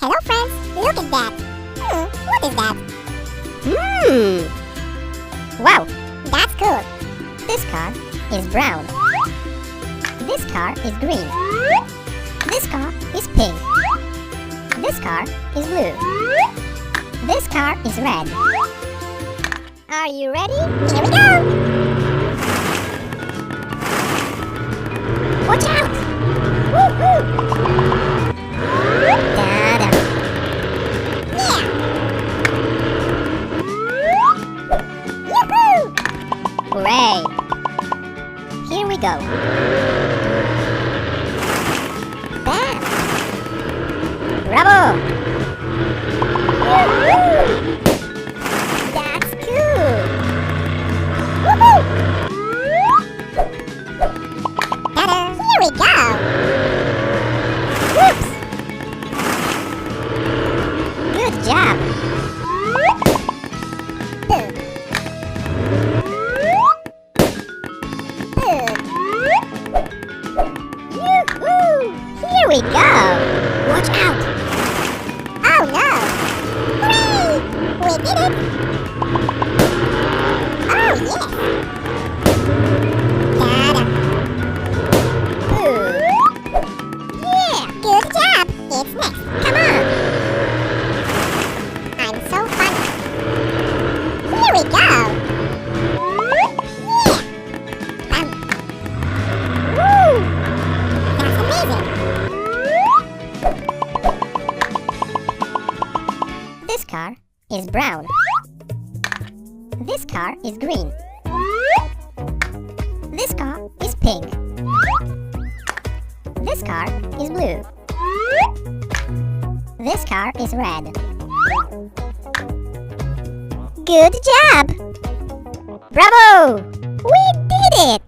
Hello friends, look at that. What is that? Wow, That's cool. this car is brown. This car is green. This car is pink. This car is blue. This car is red. Are you ready? Here we go. Watch out! Woo-hoo! Da-da. Yeah. Yoo-hoo. Hooray! Here we go. Bam! Bravo! Woo-hoo. That's cool! Woohoo. Ta-da. Here we go. Whoops! Good job! Boom. Boom. Yoo-hoo! Here we go! Watch out! Oh no. Hooray. We did it. Oh yes. Ta-da. Boom! Yeah. Good job. It's next. Come on! I'm so funny. Here we go. Yeah. Woo. That's amazing. This car is brown. This car is green. This car is pink. This car is blue. This car is red. Good job! Bravo! We did it!